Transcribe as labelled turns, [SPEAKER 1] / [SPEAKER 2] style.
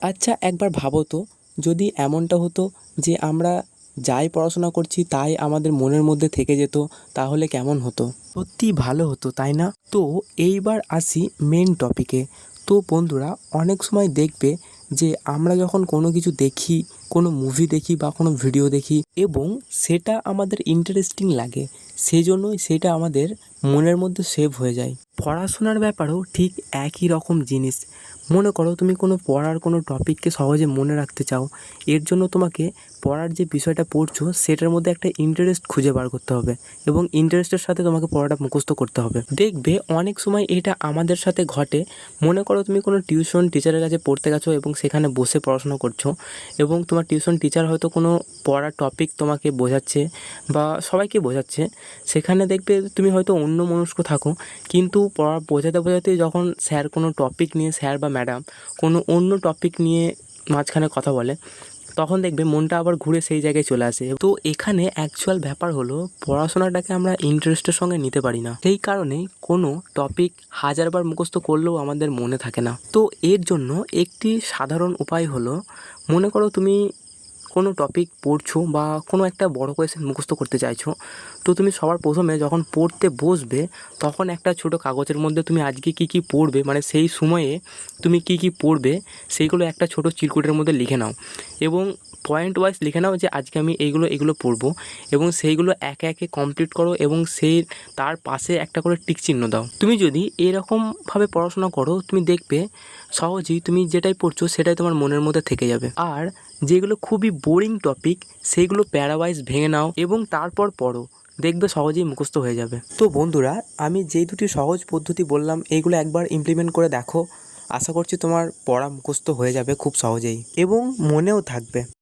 [SPEAKER 1] আচ্ছা একবার ভাবো তো, যদি এমনটা হতো যে আমরা যাই পড়াশোনা করছি তাই আমাদের মনের মধ্যে থেকে যেত, তাহলে কেমন হতো? সত্যিই ভালো হতো, তাই না? তো এইবার আসি মেন টপিকে। তো বন্ধুরা, অনেক সময় দেখবে যে আমরা যখন কোনো কিছু দেখি, কোনো মুভি দেখি বা কোনো ভিডিও দেখি এবং সেটা আমাদের ইন্টারেস্টিং লাগে, সেজন্যই সেটা আমাদের মনের মধ্যে সেভ হয়ে যায়। পড়াশোনার ব্যাপারেও ঠিক একই রকম জিনিস। মনে করো তুমি কোনো পড়ার কোনো টপিককে সহজে মনে রাখতে চাও, এর জন্য তোমাকে পড়ার যে বিষয়টা পড়ছো সেটার মধ্যে একটা ইন্টারেস্ট খুঁজে বার করতে হবে এবং ইন্টারেস্টের সাথে তোমাকে পড়াটা মুখস্থ করতে হবে। দেখবে অনেক সময় এটা আমাদের সাথে ঘটে। মনে করো তুমি কোনো টিউশন টিচারের কাছে পড়তে গেছো এবং সেখানে বসে পড়াশোনা করছো এবং তোমার টিউশন টিচার হয়তো কোনো পড়ার টপিক তোমাকে বোঝাচ্ছে বা সবাইকে বোঝাচ্ছে, সেখানে দেখবে তুমি হয়তো অন্যমনস্ক থাকো, কিন্তু পড়া বোঝাতে বোঝাতে যখন স্যার কোনো টপিক নিয়ে, স্যার বা ম্যাডাম কোনো অন্য টপিক নিয়ে মাঝখানে কথা বলে, তখন দেখবে মনটা আবার ঘুরে সেই জায়গায় চলে আসে। তো এখানে অ্যাকচুয়াল ব্যাপার হলো পড়াশোনাটাকে আমরা ইন্টারেস্টের সঙ্গে নিতে পারি না, সেই কারণে কোনো টপিক হাজারবার মুখস্থ করলেও আমাদের মনে থাকে না। তো এর জন্য একটি সাধারণ উপায় হলো, মনে করো তুমি কোনো টপিক পড়ছো বা কোনো একটা বড় কোয়েশ্চেন মুখস্থ করতে চাইছো, তো তুমি সবার প্রথমে যখন পড়তে বসবে তখন একটা ছোটো কাগজের মধ্যে তুমি আজকে কী কী পড়বে, মানে সেই সময়ে তুমি কী কী পড়বে সেইগুলো একটা ছোটো চিরকুটের মধ্যে লিখে নাও এবং পয়েন্ট ওয়াইজ লিখে নাও যে আজকে আমি এইগুলো এগুলো পড়বো এবং সেইগুলো একে একে কমপ্লিট করো এবং সেই তার পাশে একটা করে টিক চিহ্ন দাও। তুমি যদি এরকমভাবে পড়াশোনা করো, তুমি দেখবে সহজেই তুমি যেটাই পড়ছো সেটাই তোমার মনের মধ্যে থেকে যাবে। আর যেগুলো খুবই বোরিং টপিক সেইগুলো প্যারাওয়াইজ ভেঙে নাও এবং তারপর পড়ো, দেখবে সহজেই মুখস্থ হয়ে যাবে। তো বন্ধুরা, আমি যেই দুটি সহজ পদ্ধতি বললাম এইগুলো একবার ইমপ্লিমেন্ট করে দেখো, আশা করছি তোমার পড়া মুখস্থ হয়ে যাবে খুব সহজেই এবং মনেও থাকবে।